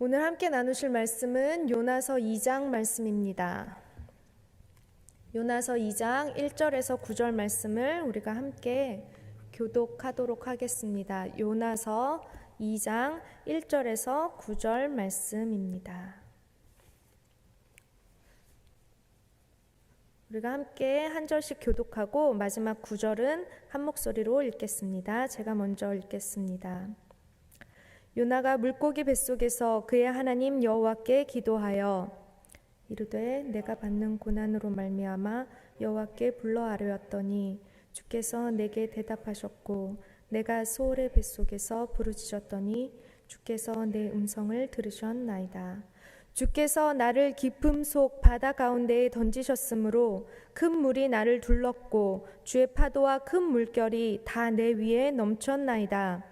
오늘 함께 나누실 말씀은 요나서 2장 말씀입니다. 요나서 2장 1절에서 9절 말씀을 우리가 함께 교독하도록 하겠습니다. 요나서 2장 1절에서 9절 말씀입니다. 우리가 함께 한 절씩 교독하고 마지막 9절은 한 목소리로 읽겠습니다. 제가 먼저 읽겠습니다. 요나가 물고기 뱃속에서 그의 하나님 여호와께 기도하여 이르되 내가 받는 고난으로 말미암아 여호와께 불러 아뢰었더니 주께서 내게 대답하셨고 내가 소울의 뱃속에서 부르짖었더니 주께서 내 음성을 들으셨나이다. 주께서 나를 깊음 속 바다 가운데에 던지셨으므로 큰 물이 나를 둘렀고 주의 파도와 큰 물결이 다 내 위에 넘쳤나이다.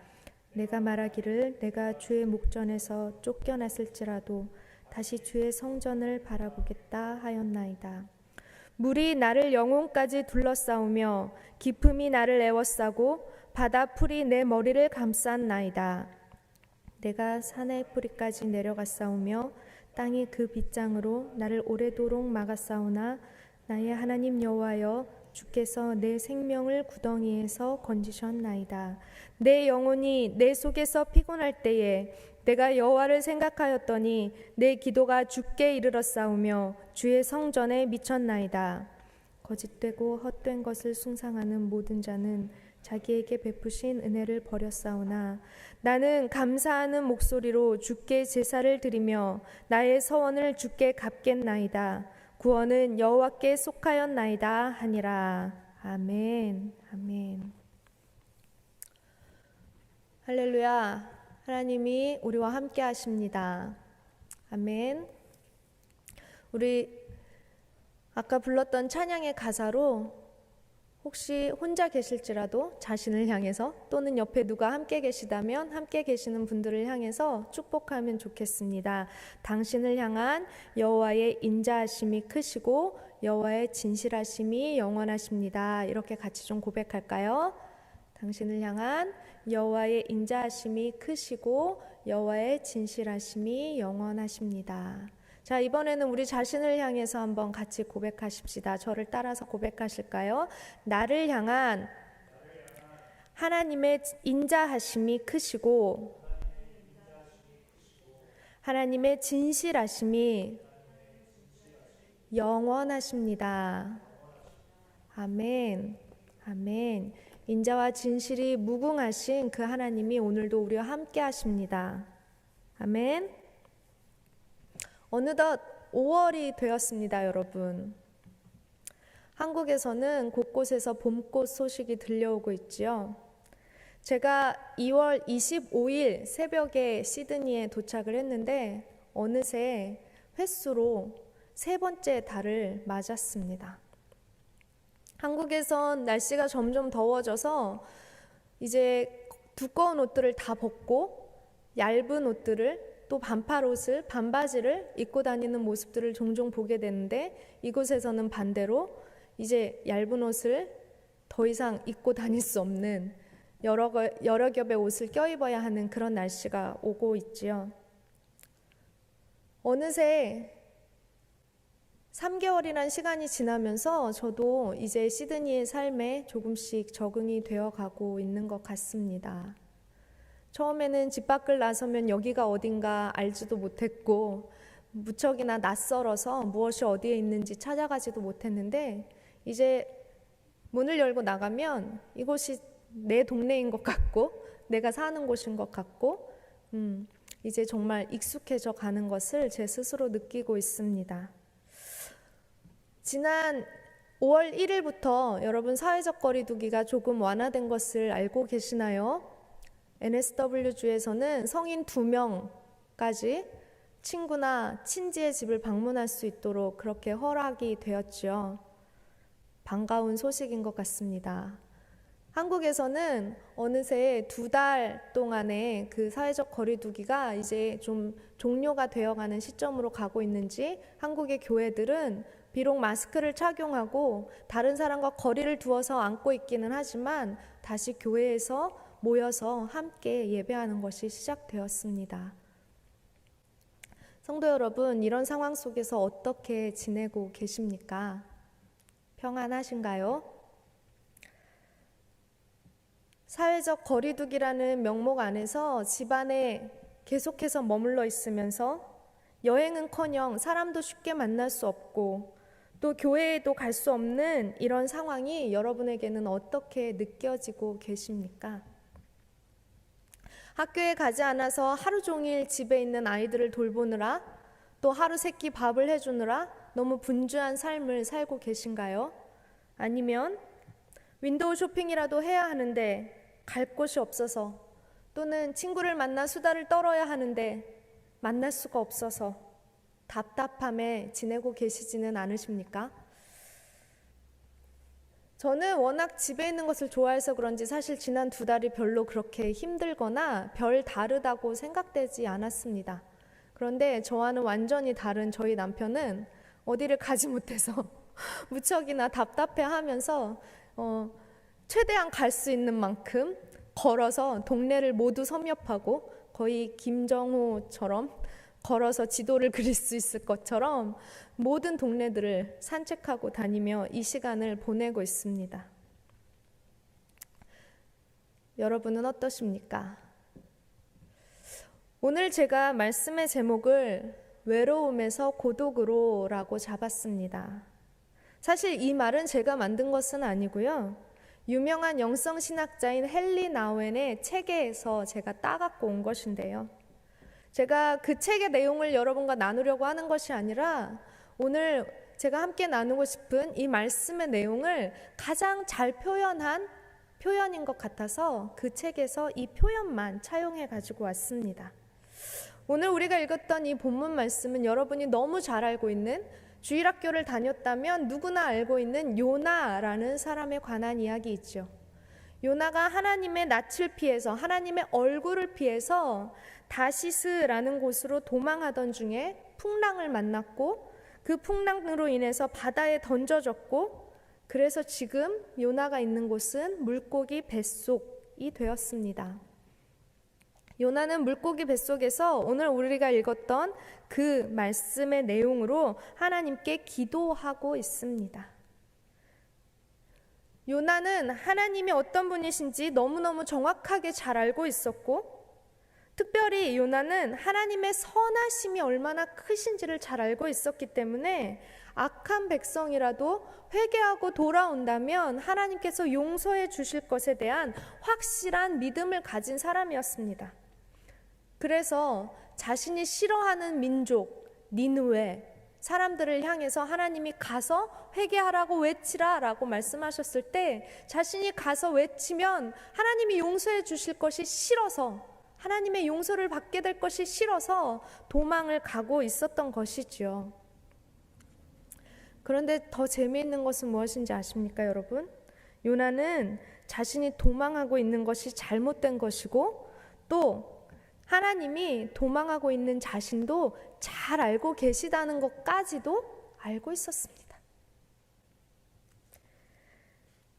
내가 말하기를 내가 주의 목전에서 쫓겨났을지라도 다시 주의 성전을 바라보겠다 하였나이다. 물이 나를 영혼까지 둘러싸우며 깊음이 나를 에워싸고 바다 풀이 내 머리를 감쌌나이다. 내가 산의 뿌리까지 내려갔사오며 땅이 그 빗장으로 나를 오래도록 막았사오나 나의 하나님 여호와여 주께서 내 생명을 구덩이에서 건지셨나이다. 내 영혼이 내 속에서 피곤할 때에 내가 여호와를 생각하였더니 내 기도가 주께 이르렀사오며 주의 성전에 미쳤나이다. 거짓되고 헛된 것을 숭상하는 모든 자는 자기에게 베푸신 은혜를 버렸사오나 나는 감사하는 목소리로 주께 제사를 드리며 나의 서원을 주께 갚겠나이다. 구원은 여호와께 속하였나이다 하니라. 아멘. 아멘. 할렐루야. 하나님이 우리와 함께 하십니다. 아멘. 우리 아까 불렀던 찬양의 가사로 혹시 혼자 계실지라도 자신을 향해서 또는 옆에 누가 함께 계시다면 함께 계시는 분들을 향해서 축복하면 좋겠습니다. 당신을 향한 여호와의 인자하심이 크시고 여호와의 진실하심이 영원하십니다. 이렇게 같이 좀 고백할까요? 당신을 향한 여호와의 인자하심이 크시고 여호와의 진실하심이 영원하십니다. 자, 이번에는 우리 자신을 향해서 한번 같이 고백하십시다. 저를 따라서 고백하실까요? 나를 향한 하나님의 인자하심이 크시고 하나님의 진실하심이 영원하십니다. 아멘. 아멘. 인자와 진실이 무궁하신 그 하나님이 오늘도 우리와 함께 하십니다. 아멘. 어느덧 5월이 되었습니다, 여러분. 한국에서는 곳곳에서 봄꽃 소식이 들려오고 있지요. 제가 2월 25일 새벽에 시드니에 도착을 했는데 어느새 횟수로 3번째 달을 맞았습니다. 한국에선 날씨가 점점 더워져서 이제 두꺼운 옷들을 다 벗고 얇은 옷들을 또 반팔 옷을, 반바지를 입고 다니는 모습들을 종종 보게 되는데 이곳에서는 반대로 이제 얇은 옷을 더 이상 입고 다닐 수 없는 여러 겹의 옷을 껴입어야 하는 그런 날씨가 오고 있지요. 어느새 3개월이란 시간이 지나면서 저도 이제 시드니의 삶에 조금씩 적응이 되어 가고 있는 것 같습니다. 처음에는 집 밖을 나서면 여기가 어딘가 알지도 못했고 무척이나 낯설어서 무엇이 어디에 있는지 찾아가지도 못했는데 이제 문을 열고 나가면 이곳이 내 동네인 것 같고 내가 사는 곳인 것 같고 이제 정말 익숙해져 가는 것을 제 스스로 느끼고 있습니다. 지난 5월 1일부터 여러분 사회적 거리 두기가 조금 완화된 것을 알고 계시나요? NSW주에서는 성인 2명까지 친구나 친지의 집을 방문할 수 있도록 그렇게 허락이 되었죠. 반가운 소식인 것 같습니다. 한국에서는 어느새 2달 동안의 그 사회적 거리두기가 이제 좀 종료가 되어가는 시점으로 가고 있는지 한국의 교회들은 비록 마스크를 착용하고 다른 사람과 거리를 두어서 앉고 있기는 하지만 다시 교회에서 모여서 함께 예배하는 것이 시작되었습니다. 성도 여러분, 이런 상황 속에서 어떻게 지내고 계십니까? 평안하신가요? 사회적 거리두기라는 명목 안에서 집안에 계속해서 머물러 있으면서 여행은커녕 사람도 쉽게 만날 수 없고 또 교회에도 갈 수 없는 이런 상황이 여러분에게는 어떻게 느껴지고 계십니까? 학교에 가지 않아서 하루 종일 집에 있는 아이들을 돌보느라 또 하루 세끼 밥을 해주느라 너무 분주한 삶을 살고 계신가요? 아니면 윈도우 쇼핑이라도 해야 하는데 갈 곳이 없어서 또는 친구를 만나 수다를 떨어야 하는데 만날 수가 없어서 답답함에 지내고 계시지는 않으십니까? 저는 워낙 집에 있는 것을 좋아해서 그런지 사실 지난 2달이 별로 그렇게 힘들거나 별 다르다고 생각되지 않았습니다. 그런데 저와는 완전히 다른 저희 남편은 어디를 가지 못해서 무척이나 답답해하면서 최대한 갈 수 있는 만큼 걸어서 동네를 모두 섭렵하고 거의 김정호처럼 걸어서 지도를 그릴 수 있을 것처럼 모든 동네들을 산책하고 다니며 이 시간을 보내고 있습니다. 여러분은 어떠십니까? 오늘 제가 말씀의 제목을 외로움에서 고독으로라고 잡았습니다. 사실 이 말은 제가 만든 것은 아니고요. 유명한 영성신학자인 헨리 나우엔의 책에서 제가 따갖고 온 것인데요. 제가 그 책의 내용을 여러분과 나누려고 하는 것이 아니라 오늘 제가 함께 나누고 싶은 이 말씀의 내용을 가장 잘 표현한 표현인 것 같아서 그 책에서 이 표현만 차용해 가지고 왔습니다. 오늘 우리가 읽었던 이 본문 말씀은 여러분이 너무 잘 알고 있는 주일학교를 다녔다면 누구나 알고 있는 요나라는 사람에 관한 이야기이죠. 요나가 하나님의 낯을 피해서 하나님의 얼굴을 피해서 다시스라는 곳으로 도망하던 중에 풍랑을 만났고 그 풍랑으로 인해서 바다에 던져졌고 그래서 지금 요나가 있는 곳은 물고기 뱃속이 되었습니다. 요나는 물고기 뱃속에서 오늘 우리가 읽었던 그 말씀의 내용으로 하나님께 기도하고 있습니다. 요나는 하나님이 어떤 분이신지 너무너무 정확하게 잘 알고 있었고 특별히 요나는 하나님의 선하심이 얼마나 크신지를 잘 알고 있었기 때문에 악한 백성이라도 회개하고 돌아온다면 하나님께서 용서해 주실 것에 대한 확실한 믿음을 가진 사람이었습니다. 그래서 자신이 싫어하는 민족 니느웨 사람들을 향해서 하나님이 가서 회개하라고 외치라 라고 말씀하셨을 때 자신이 가서 외치면 하나님이 용서해 주실 것이 싫어서 하나님의 용서를 받게 될 것이 싫어서 도망을 가고 있었던 것이죠. 그런데 더 재미있는 것은 무엇인지 아십니까, 여러분? 요나는 자신이 도망하고 있는 것이 잘못된 것이고 또 하나님이 도망하고 있는 자신도 잘 알고 계시다는 것까지도 알고 있었습니다.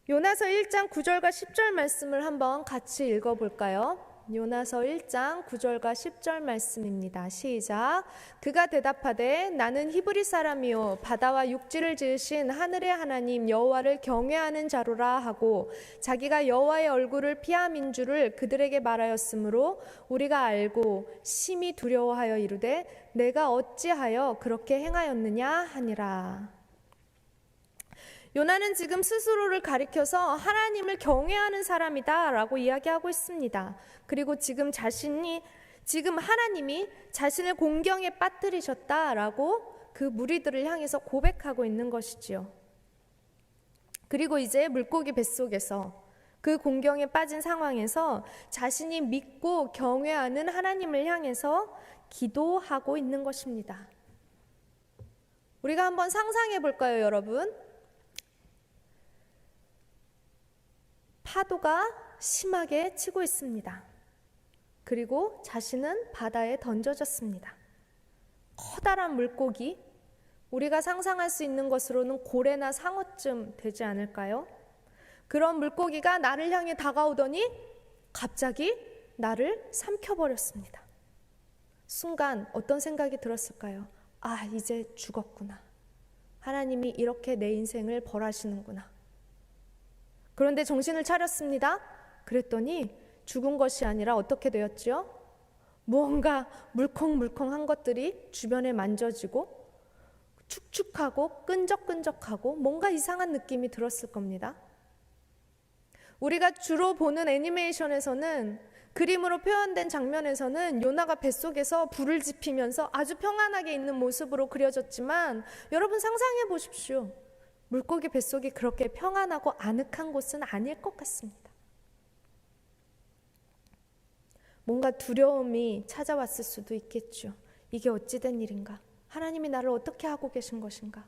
요나서 1장 9절과 10절 말씀을 한번 같이 읽어볼까요? 요나서 1장 9절과 10절 말씀입니다. 시작. 그가 대답하되 나는 히브리 사람이요 바다와 육지를 지으신 하늘의 하나님 여호와를 경외하는 자로라 하고 자기가 여호와의 얼굴을 피함인 줄을 그들에게 말하였으므로 우리가 알고 심히 두려워하여 이르되 내가 어찌하여 그렇게 행하였느냐 하니라. 요나는 지금 스스로를 가리켜서 하나님을 경외하는 사람이다 라고 이야기하고 있습니다. 그리고 지금 하나님이 자신을 공경에 빠뜨리셨다라고 그 무리들을 향해서 고백하고 있는 것이지요. 그리고 이제 물고기 뱃속에서 그 공경에 빠진 상황에서 자신이 믿고 경외하는 하나님을 향해서 기도하고 있는 것입니다. 우리가 한번 상상해 볼까요, 여러분? 파도가 심하게 치고 있습니다. 그리고 자신은 바다에 던져졌습니다. 커다란 물고기, 우리가 상상할 수 있는 것으로는 고래나 상어쯤 되지 않을까요? 그런 물고기가 나를 향해 다가오더니 갑자기 나를 삼켜버렸습니다. 순간 어떤 생각이 들었을까요? 아, 이제 죽었구나. 하나님이 이렇게 내 인생을 벌하시는구나. 그런데 정신을 차렸습니다. 그랬더니 죽은 것이 아니라 어떻게 되었죠? 무언가 물컹물컹한 것들이 주변에 만져지고 축축하고 끈적끈적하고 뭔가 이상한 느낌이 들었을 겁니다. 우리가 주로 보는 애니메이션에서는, 그림으로 표현된 장면에서는 요나가 뱃속에서 불을 지피면서 아주 평안하게 있는 모습으로 그려졌지만, 여러분 상상해 보십시오. 물고기 뱃속이 그렇게 평안하고 아늑한 곳은 아닐 것 같습니다. 뭔가 두려움이 찾아왔을 수도 있겠죠. 이게 어찌된 일인가? 하나님이 나를 어떻게 하고 계신 것인가?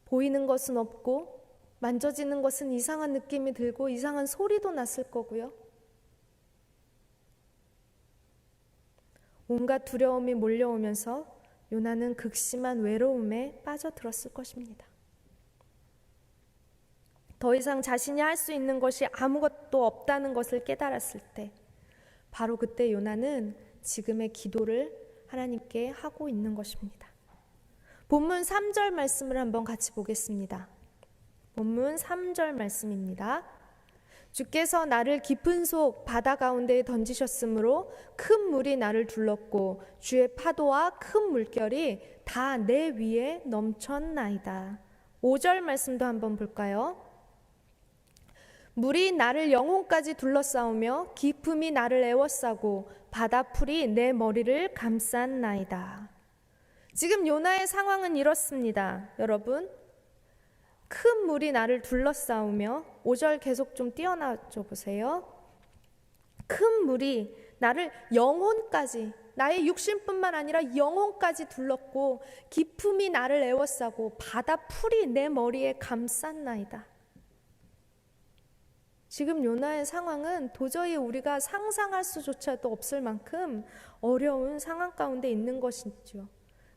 보이는 것은 없고 만져지는 것은 이상한 느낌이 들고 이상한 소리도 났을 거고요. 온갖 두려움이 몰려오면서 요나는 극심한 외로움에 빠져들었을 것입니다. 더 이상 자신이 할 수 있는 것이 아무것도 없다는 것을 깨달았을 때, 바로 그때 요나는 지금의 기도를 하나님께 하고 있는 것입니다. 본문 3절 말씀을 한번 같이 보겠습니다. 본문 3절 말씀입니다. 주께서 나를 깊은 속 바다 가운데에 던지셨으므로 큰 물이 나를 둘렀고 주의 파도와 큰 물결이 다 내 위에 넘쳤나이다. 5절 말씀도 한번 볼까요? 물이 나를 영혼까지 둘러싸우며 깊음이 나를 에워싸고 바다풀이 내 머리를 감쌌나이다. 지금 요나의 상황은 이렇습니다. 여러분, 큰 물이 나를 둘러싸우며, 5절 계속 좀 띄어놔줘 보세요. 큰 물이 나를 영혼까지, 나의 육신뿐만 아니라 영혼까지 둘렀고 깊음이 나를 에워싸고 바다풀이 내 머리에 감쌌나이다. 지금 요나의 상황은 도저히 우리가 상상할 수조차도 없을 만큼 어려운 상황 가운데 있는 것이죠.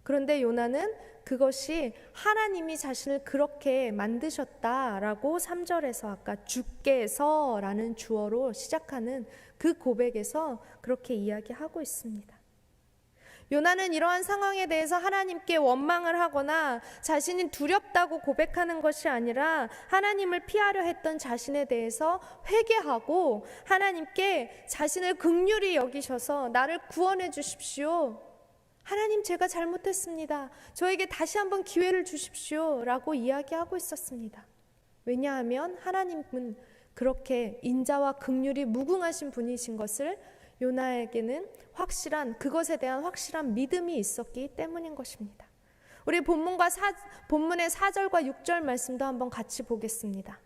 그런데 요나는 그것이 하나님이 자신을 그렇게 만드셨다라고 3절에서 아까 주께서라는 주어로 시작하는 그 고백에서 그렇게 이야기하고 있습니다. 요나는 이러한 상황에 대해서 하나님께 원망을 하거나 자신이 두렵다고 고백하는 것이 아니라 하나님을 피하려 했던 자신에 대해서 회개하고 하나님께 자신을 긍휼히 여기셔서 나를 구원해 주십시오. 하나님, 제가 잘못했습니다. 저에게 다시 한번 기회를 주십시오. 라고 이야기하고 있었습니다. 왜냐하면 하나님은 그렇게 인자와 긍휼이 무궁하신 분이신 것을 요나에게는 그것에 대한 확실한 믿음이 있었기 때문인 것입니다. 우리 본문의 4절과 6절 말씀도 한번 같이 보겠습니다.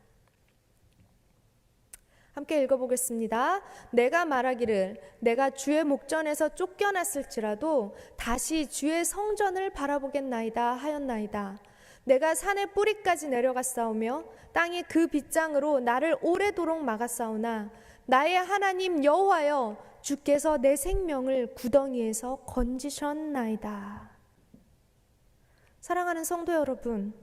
함께 읽어보겠습니다. 내가 말하기를 내가 주의 목전에서 쫓겨났을지라도 다시 주의 성전을 바라보겠나이다 하였나이다. 내가 산의 뿌리까지 내려갔사오며 땅이 그 빗장으로 나를 오래도록 막았사오나 나의 하나님 여호와여, 주께서 내 생명을 구덩이에서 건지셨나이다. 사랑하는 성도 여러분,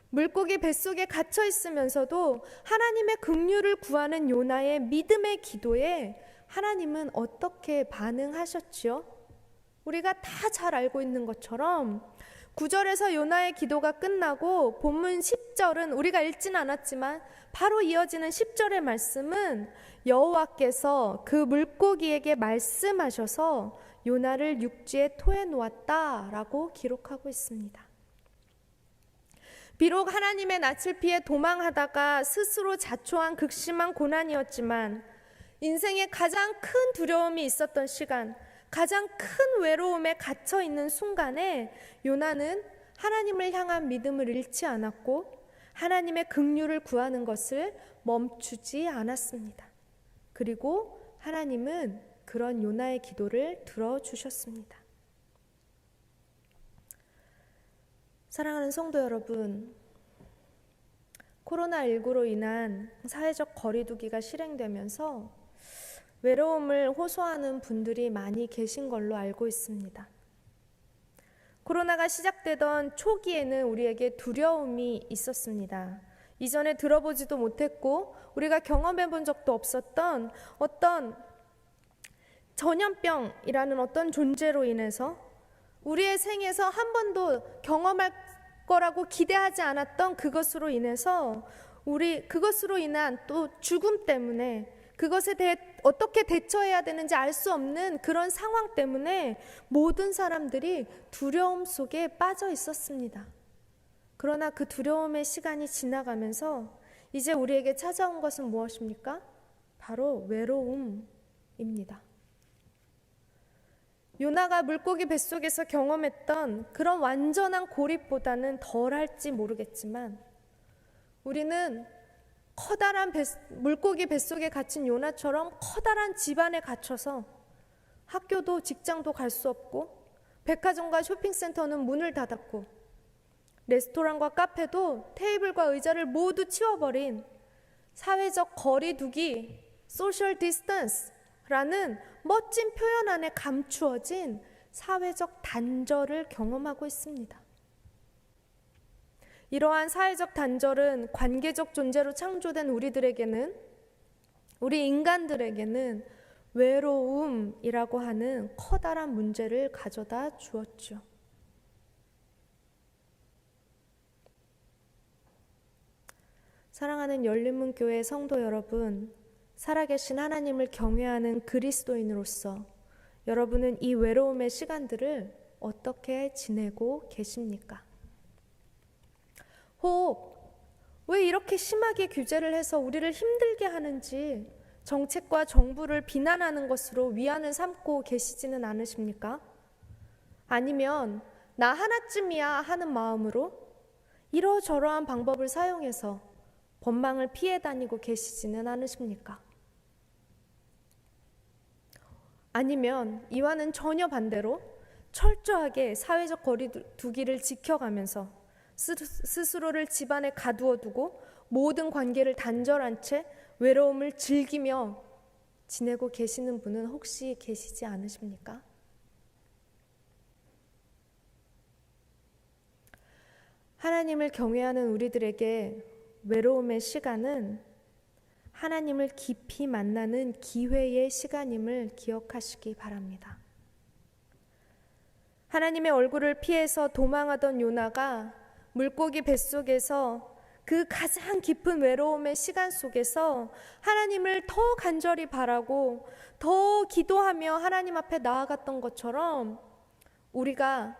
물고기 뱃속에 갇혀 있으면서도 하나님의 긍휼을 구하는 요나의 믿음의 기도에 하나님은 어떻게 반응하셨지요? 우리가 다 잘 알고 있는 것처럼 9절에서 요나의 기도가 끝나고 본문 10절은 우리가 읽진 않았지만 바로 이어지는 10절의 말씀은 여호와께서 그 물고기에게 말씀하셔서 요나를 육지에 토해 놓았다라고 기록하고 있습니다. 비록 하나님의 낯을 피해 도망하다가 스스로 자초한 극심한 고난이었지만 인생에 가장 큰 두려움이 있었던 시간, 가장 큰 외로움에 갇혀 있는 순간에 요나는 하나님을 향한 믿음을 잃지 않았고 하나님의 긍휼을 구하는 것을 멈추지 않았습니다. 그리고 하나님은 그런 요나의 기도를 들어주셨습니다. 사랑하는 성도 여러분, 코로나19로 인한 사회적 거리두기가 실행되면서 외로움을 호소하는 분들이 많이 계신 걸로 알고 있습니다. 코로나가 시작되던 초기에는 우리에게 두려움이 있었습니다. 이전에 들어보지도 못했고 우리가 경험해 본 적도 없었던 어떤 전염병이라는 어떤 존재로 인해서 우리의 생에서 한 번도 경험할 거라고 기대하지 않았던 그것으로 인해서 그것으로 인한 또 죽음 때문에 그것에 대해 어떻게 대처해야 되는지 알 수 없는 그런 상황 때문에 모든 사람들이 두려움 속에 빠져 있었습니다. 그러나 그 두려움의 시간이 지나가면서 이제 우리에게 찾아온 것은 무엇입니까? 바로 외로움입니다. 요나가 물고기 뱃속에서 경험했던 그런 완전한 고립보다는 덜할지 모르겠지만 우리는 커다란 물고기 뱃속에 갇힌 요나처럼 커다란 집안에 갇혀서 학교도 직장도 갈 수 없고 백화점과 쇼핑센터는 문을 닫았고 레스토랑과 카페도 테이블과 의자를 모두 치워버린 사회적 거리두기, 소셜 디스턴스라는 멋진 표현 안에 감추어진 사회적 단절을 경험하고 있습니다. 이러한 사회적 단절은 관계적 존재로 창조된 우리 인간들에게는 외로움이라고 하는 커다란 문제를 가져다 주었죠. 사랑하는 열린문교회 성도 여러분, 살아계신 하나님을 경외하는 그리스도인으로서 여러분은 이 외로움의 시간들을 어떻게 지내고 계십니까? 혹 왜 이렇게 심하게 규제를 해서 우리를 힘들게 하는지 정책과 정부를 비난하는 것으로 위안을 삼고 계시지는 않으십니까? 아니면 나 하나쯤이야 하는 마음으로 이러저러한 방법을 사용해서 법망을 피해 다니고 계시지는 않으십니까? 아니면 이와는 전혀 반대로 철저하게 사회적 거리두기를 지켜가면서 스스로를 집안에 가두어 두고 모든 관계를 단절한 채 외로움을 즐기며 지내고 계시는 분은 혹시 계시지 않으십니까? 하나님을 경외하는 우리들에게 외로움의 시간은 하나님을 깊이 만나는 기회의 시간임을 기억하시기 바랍니다. 하나님의 얼굴을 피해서 도망하던 요나가 물고기 뱃속에서 그 가장 깊은 외로움의 시간 속에서 하나님을 더 간절히 바라고 더 기도하며 하나님 앞에 나아갔던 것처럼 우리가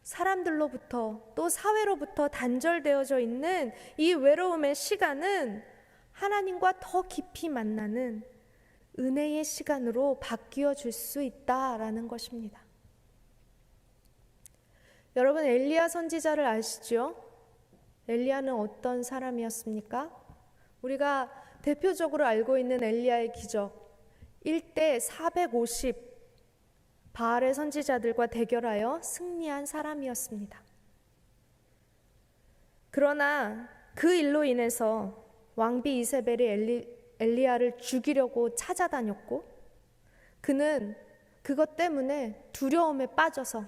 사람들로부터 또 사회로부터 단절되어져 있는 이 외로움의 시간은 하나님과 더 깊이 만나는 은혜의 시간으로 바뀌어 줄 수 있다라는 것입니다. 여러분, 엘리야 선지자를 아시죠? 엘리야는 어떤 사람이었습니까? 우리가 대표적으로 알고 있는 엘리야의 기적, 1대 450 바알의 선지자들과 대결하여 승리한 사람이었습니다. 그러나 그 일로 인해서 왕비 이세벨이 엘리야를 죽이려고 찾아다녔고 그는 그것 때문에 두려움에 빠져서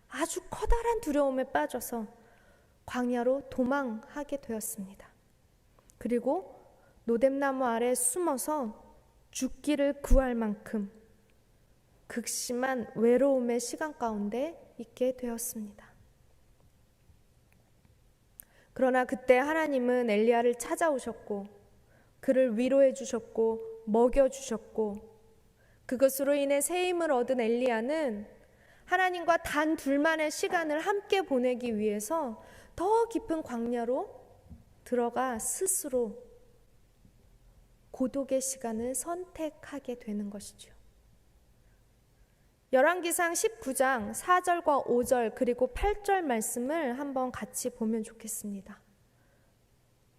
아주 커다란 두려움에 빠져서 광야로 도망하게 되었습니다. 그리고 노뎀나무 아래 숨어서 죽기를 구할 만큼 극심한 외로움의 시간 가운데 있게 되었습니다. 그러나 그때 하나님은 엘리야를 찾아오셨고 그를 위로해 주셨고 먹여 주셨고 그것으로 인해 새 힘을 얻은 엘리야는 하나님과 단 둘만의 시간을 함께 보내기 위해서 더 깊은 광야로 들어가 스스로 고독의 시간을 선택하게 되는 것이죠. 열왕기상 19장 4절과 5절 그리고 8절 말씀을 한번 같이 보면 좋겠습니다.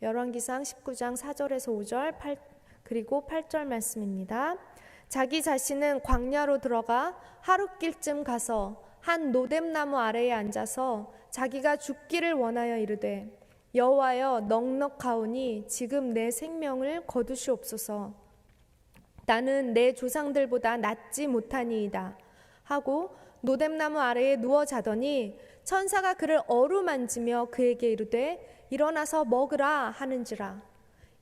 열왕기상 19장 4절에서 5절 그리고 8절 말씀입니다. 자기 자신은 광야로 들어가 하룻길쯤 가서 한 노뎀나무 아래에 앉아서 자기가 죽기를 원하여 이르되 여호와여 넉넉하오니 지금 내 생명을 거두시옵소서. 나는 내 조상들보다 낫지 못하니이다 하고 노뎀나무 아래에 누워 자더니 천사가 그를 어루만지며 그에게 이르되 일어나서 먹으라 하는지라.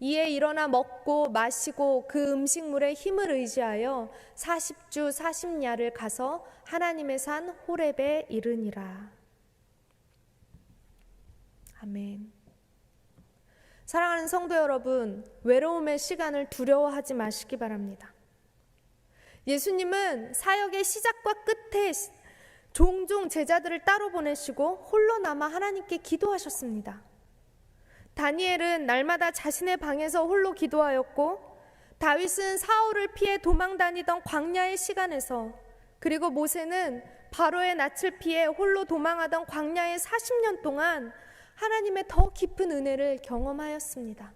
이에 일어나 먹고 마시고 그 음식물의 힘을 의지하여 40주 40야를 가서 하나님의 산 호렙에 이르니라. 아멘. 사랑하는 성도 여러분, 외로움의 시간을 두려워하지 마시기 바랍니다. 예수님은 사역의 시작과 끝에 종종 제자들을 따로 보내시고 홀로 남아 하나님께 기도하셨습니다. 다니엘은 날마다 자신의 방에서 홀로 기도하였고, 다윗은 사울을 피해 도망 다니던 광야의 시간에서, 그리고 모세는 바로의 낯을 피해 홀로 도망하던 광야의 40년 동안 하나님의 더 깊은 은혜를 경험하였습니다.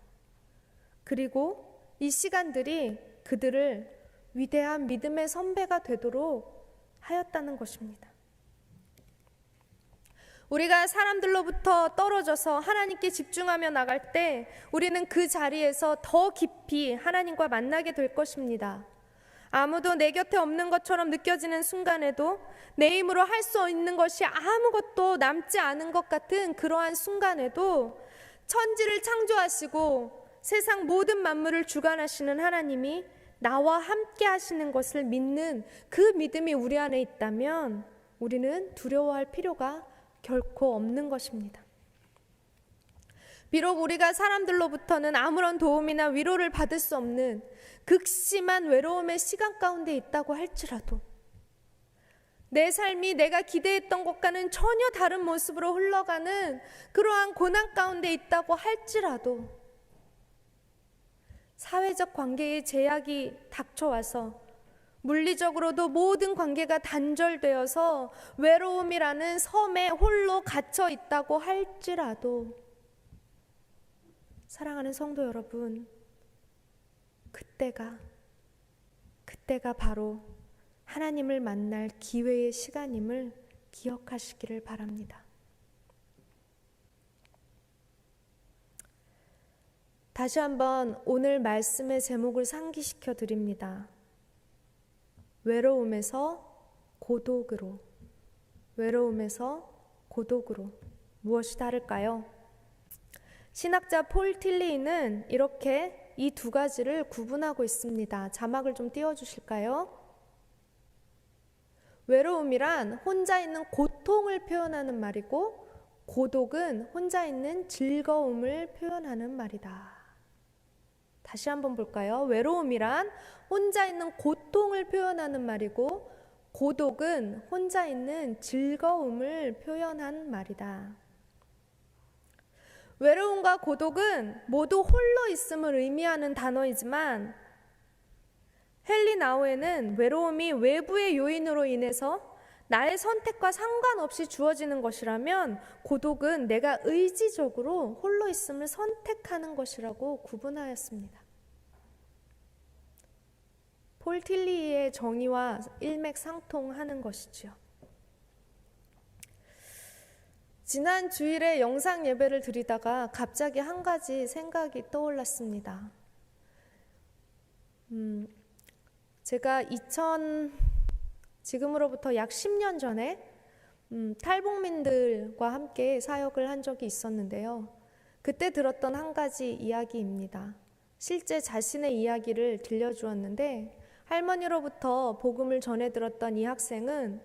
그리고 이 시간들이 그들을 위대한 믿음의 선배가 되도록 하였다는 것입니다. 우리가 사람들로부터 떨어져서 하나님께 집중하며 나갈 때 우리는 그 자리에서 더 깊이 하나님과 만나게 될 것입니다. 아무도 내 곁에 없는 것처럼 느껴지는 순간에도 내 힘으로 할 수 있는 것이 아무것도 남지 않은 것 같은 그러한 순간에도 천지를 창조하시고 세상 모든 만물을 주관하시는 하나님이 나와 함께 하시는 것을 믿는 그 믿음이 우리 안에 있다면 우리는 두려워할 필요가 결코 없는 것입니다. 비록 우리가 사람들로부터는 아무런 도움이나 위로를 받을 수 없는 극심한 외로움의 시간 가운데 있다고 할지라도, 내 삶이 내가 기대했던 것과는 전혀 다른 모습으로 흘러가는 그러한 고난 가운데 있다고 할지라도, 사회적 관계의 제약이 닥쳐와서 물리적으로도 모든 관계가 단절되어서 외로움이라는 섬에 홀로 갇혀 있다고 할지라도, 사랑하는 성도 여러분, 그때가 바로 하나님을 만날 기회의 시간임을 기억하시기를 바랍니다. 다시 한번 오늘 말씀의 제목을 상기시켜 드립니다. 외로움에서 고독으로. 외로움에서 고독으로. 무엇이 다를까요? 신학자 폴 틸리는 이렇게 이 두 가지를 구분하고 있습니다. 자막을 좀 띄워주실까요? 외로움이란 혼자 있는 고통을 표현하는 말이고, 고독은 혼자 있는 즐거움을 표현하는 말이다. 다시 한번 볼까요? 외로움이란 혼자 있는 고통을 표현하는 말이고, 고독은 혼자 있는 즐거움을 표현한 말이다. 외로움과 고독은 모두 홀로 있음을 의미하는 단어이지만, 헨리 나우에는 외로움이 외부의 요인으로 인해서 나의 선택과 상관없이 주어지는 것이라면, 고독은 내가 의지적으로 홀로 있음을 선택하는 것이라고 구분하였습니다. 폴 틸리의 정의와 일맥상통하는 것이죠. 지난 주일에 영상 예배를 드리다가 갑자기 한 가지 생각이 떠올랐습니다. 제가 지금으로부터 약 10년 전에 탈북민들과 함께 사역을 한 적이 있었는데요. 그때 들었던 한 가지 이야기입니다. 실제 자신의 이야기를 들려주었는데, 할머니로부터 복음을 전해 들었던 이 학생은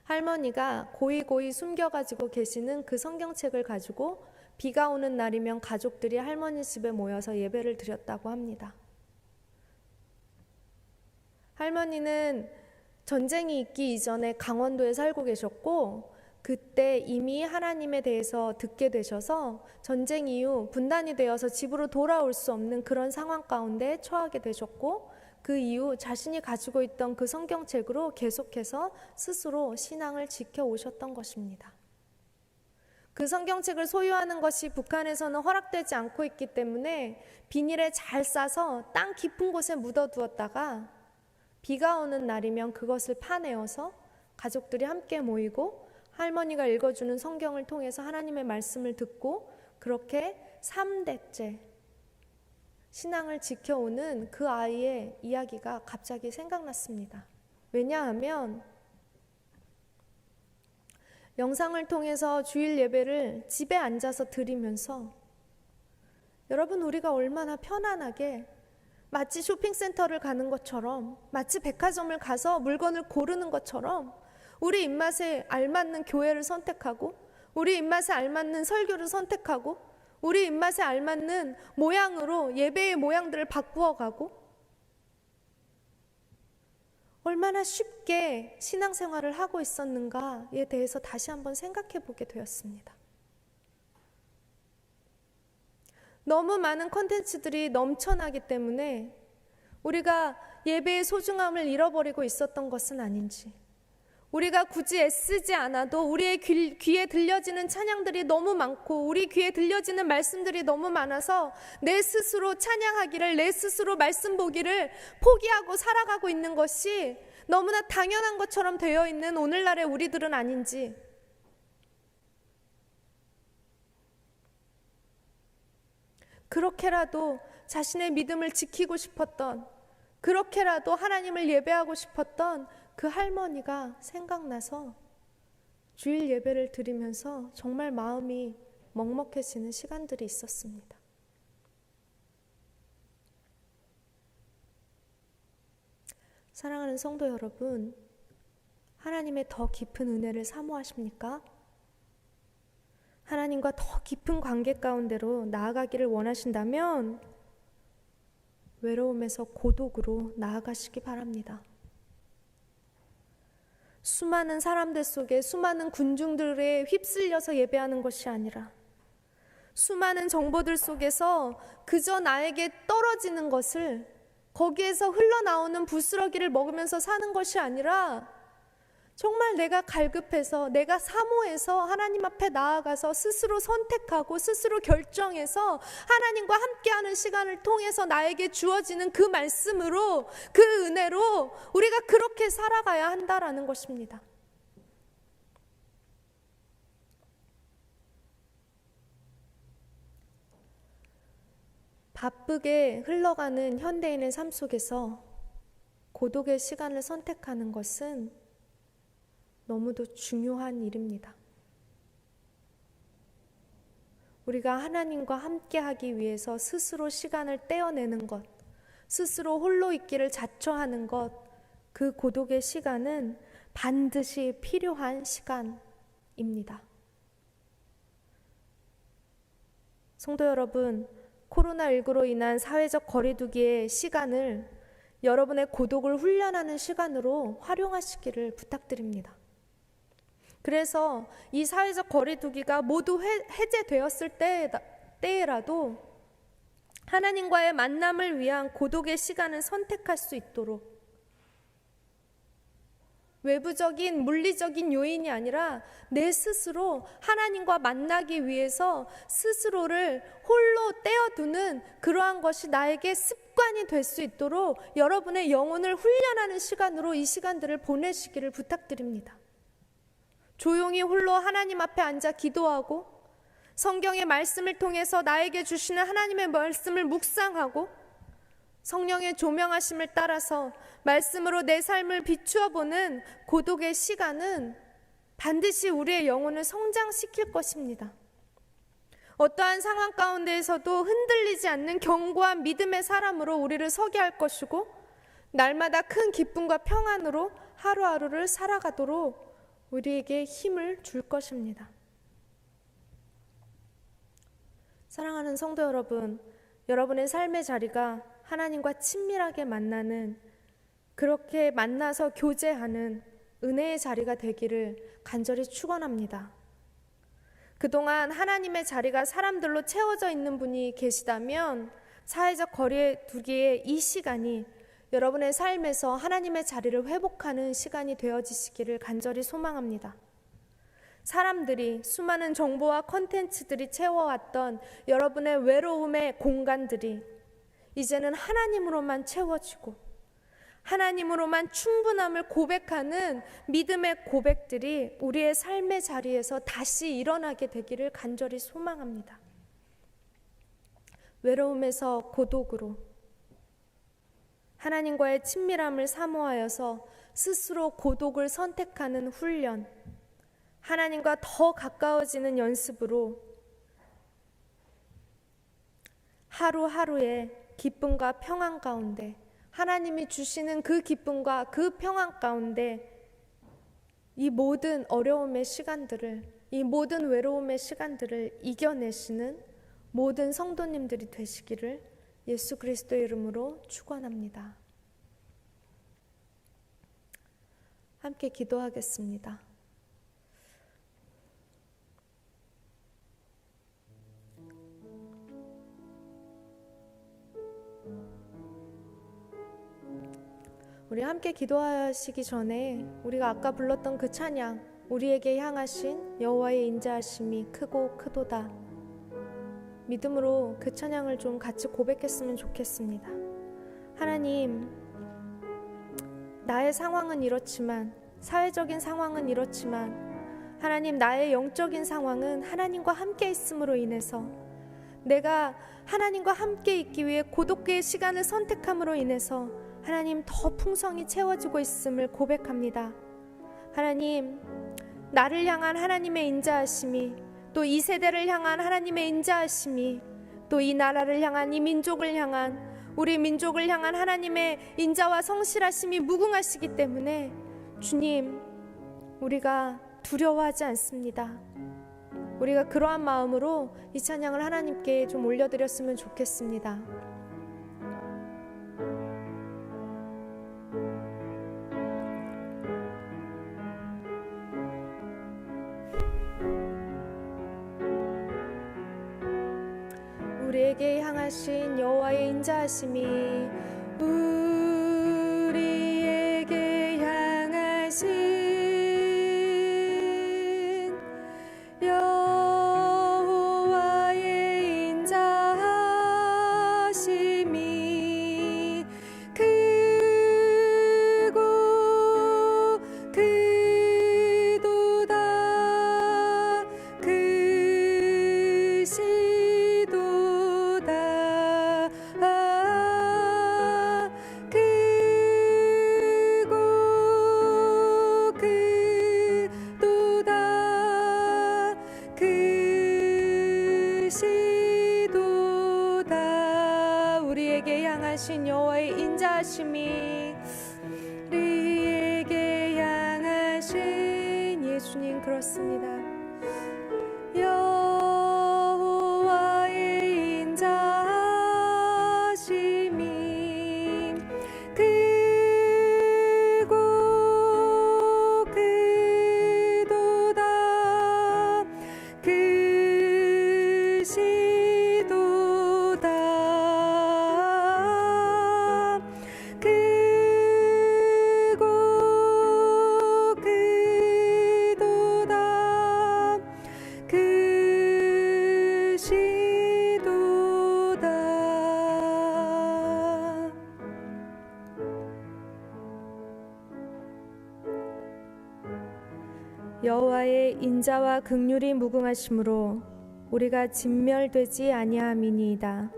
할머니가 고이고이 숨겨가지고 계시는 그 성경책을 가지고 비가 오는 날이면 가족들이 할머니 집에 모여서 예배를 드렸다고 합니다. 할머니는 전쟁이 있기 이전에 강원도에 살고 계셨고, 그때 이미 하나님에 대해서 듣게 되셔서 전쟁 이후 분단이 되어서 집으로 돌아올 수 없는 그런 상황 가운데 처하게 되셨고, 그 이후 자신이 가지고 있던 그 성경책으로 계속해서 스스로 신앙을 지켜오셨던 것입니다. 그 성경책을 소유하는 것이 북한에서는 허락되지 않고 있기 때문에 비닐에 잘 싸서 땅 깊은 곳에 묻어두었다가 비가 오는 날이면 그것을 파내어서 가족들이 함께 모이고 할머니가 읽어주는 성경을 통해서 하나님의 말씀을 듣고, 그렇게 3대째 신앙을 지켜오는 그 아이의 이야기가 갑자기 생각났습니다. 왜냐하면 영상을 통해서 주일 예배를 집에 앉아서 드리면서 여러분, 우리가 얼마나 편안하게 마치 쇼핑센터를 가는 것처럼, 마치 백화점을 가서 물건을 고르는 것처럼 우리 입맛에 알맞는 교회를 선택하고, 우리 입맛에 알맞는 설교를 선택하고, 우리 입맛에 알맞는 모양으로 예배의 모양들을 바꾸어 가고, 얼마나 쉽게 신앙생활을 하고 있었는가에 대해서 다시 한번 생각해 보게 되었습니다. 너무 많은 콘텐츠들이 넘쳐나기 때문에 우리가 예배의 소중함을 잃어버리고 있었던 것은 아닌지, 우리가 굳이 애쓰지 않아도 우리의 귀에 들려지는 찬양들이 너무 많고 우리 귀에 들려지는 말씀들이 너무 많아서 내 스스로 찬양하기를, 내 스스로 말씀 보기를 포기하고 살아가고 있는 것이 너무나 당연한 것처럼 되어 있는 오늘날의 우리들은 아닌지, 그렇게라도 자신의 믿음을 지키고 싶었던, 그렇게라도 하나님을 예배하고 싶었던 그 할머니가 생각나서 주일 예배를 드리면서 정말 마음이 먹먹해지는 시간들이 있었습니다. 사랑하는 성도 여러분, 하나님의 더 깊은 은혜를 사모하십니까? 하나님과 더 깊은 관계 가운데로 나아가기를 원하신다면 외로움에서 고독으로 나아가시기 바랍니다. 수많은 사람들 속에 수많은 군중들에 휩쓸려서 예배하는 것이 아니라, 수많은 정보들 속에서 그저 나에게 떨어지는 것을, 거기에서 흘러나오는 부스러기를 먹으면서 사는 것이 아니라 정말 내가 갈급해서, 내가 사모해서 하나님 앞에 나아가서 스스로 선택하고 스스로 결정해서 하나님과 함께하는 시간을 통해서 나에게 주어지는 그 말씀으로, 그 은혜로 우리가 그렇게 살아가야 한다라는 것입니다. 바쁘게 흘러가는 현대인의 삶 속에서 고독의 시간을 선택하는 것은 너무도 중요한 일입니다. 우리가 하나님과 함께하기 위해서 스스로 시간을 떼어내는 것, 스스로 홀로 있기를 자처하는 것, 그 고독의 시간은 반드시 필요한 시간입니다. 성도 여러분, 코로나19로 인한 사회적 거리두기의 시간을 여러분의 고독을 훈련하는 시간으로 활용하시기를 부탁드립니다. 그래서 이 사회적 거리두기가 모두 해제되었을 때에라도 하나님과의 만남을 위한 고독의 시간을 선택할 수 있도록, 외부적인 물리적인 요인이 아니라 내 스스로 하나님과 만나기 위해서 스스로를 홀로 떼어두는 그러한 것이 나에게 습관이 될 수 있도록 여러분의 영혼을 훈련하는 시간으로 이 시간들을 보내시기를 부탁드립니다. 조용히 홀로 하나님 앞에 앉아 기도하고 성경의 말씀을 통해서 나에게 주시는 하나님의 말씀을 묵상하고 성령의 조명하심을 따라서 말씀으로 내 삶을 비추어 보는 고독의 시간은 반드시 우리의 영혼을 성장시킬 것입니다. 어떠한 상황 가운데에서도 흔들리지 않는 견고한 믿음의 사람으로 우리를 서게 할 것이고, 날마다 큰 기쁨과 평안으로 하루하루를 살아가도록 우리에게 힘을 줄 것입니다. 사랑하는 성도 여러분, 여러분의 삶의 자리가 하나님과 친밀하게 만나는, 그렇게 만나서 교제하는 은혜의 자리가 되기를 간절히 축원합니다. 그동안 하나님의 자리가 사람들로 채워져 있는 분이 계시다면 사회적 거리두기의 이 시간이 여러분의 삶에서 하나님의 자리를 회복하는 시간이 되어지시기를 간절히 소망합니다. 사람들이, 수많은 정보와 콘텐츠들이 채워왔던 여러분의 외로움의 공간들이 이제는 하나님으로만 채워지고 하나님으로만 충분함을 고백하는 믿음의 고백들이 우리의 삶의 자리에서 다시 일어나게 되기를 간절히 소망합니다. 외로움에서 고독으로, 하나님과의 친밀함을 사모하여서 스스로 고독을 선택하는 훈련, 하나님과 더 가까워지는 연습으로 하루하루의 기쁨과 평안 가운데, 하나님이 주시는 그 기쁨과 그 평안 가운데 이 모든 어려움의 시간들을, 이 모든 외로움의 시간들을 이겨내시는 모든 성도님들이 되시기를 예수 그리스도의 이름으로 축원합니다. 함께 기도하겠습니다. 우리 함께 기도하시기 전에 우리가 아까 불렀던 그 찬양, 우리에게 향하신 여호와의 인자하심이 크고 크도다, 믿음으로 그 찬양을 좀 같이 고백했으면 좋겠습니다. 하나님, 나의 상황은 이렇지만, 사회적인 상황은 이렇지만, 하나님, 나의 영적인 상황은 하나님과 함께 있음으로 인해서, 내가 하나님과 함께 있기 위해 고독의 시간을 선택함으로 인해서 하나님 더 풍성히 채워지고 있음을 고백합니다. 하나님, 나를 향한 하나님의 인자하심이, 또 이 세대를 향한 하나님의 인자하심이, 또 이 나라를 향한, 이 민족을 향한, 우리 민족을 향한 하나님의 인자와 성실하심이 무궁하시기 때문에 주님, 우리가 두려워하지 않습니다. 우리가 그러한 마음으로 이 찬양을 하나님께 좀 올려드렸으면 좋겠습니다. 우리에게 향하신 여호와의 인자하심이, 우리에게 향하신 여호와의 인자하심이 크고 크도다, 우리에게 향하신 여호와의 인자하심이, 우리에게 향하신 예수님, 그렇습니다. 여호와의 인자하심이 크고 크도다, 여호와의 인자와 긍휼이 무궁하심으로 우리가 진멸되지 아니함이니이다.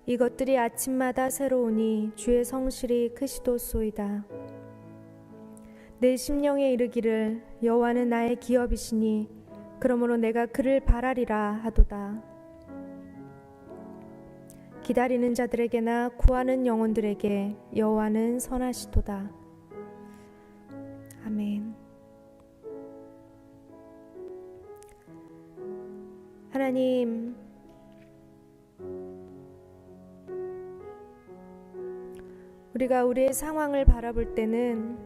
이것들이 아침마다 새로우니 주의 성실이 크시도소이다. 내 심령에 이르기를 여호와는 나의 기업이시니 그러므로 내가 그를 바라리라 하도다. 기다리는 자들에게나 구하는 영혼들에게 여호와는 선하시도다. 아멘. 하나님, 우리가 우리의 상황을 바라볼 때는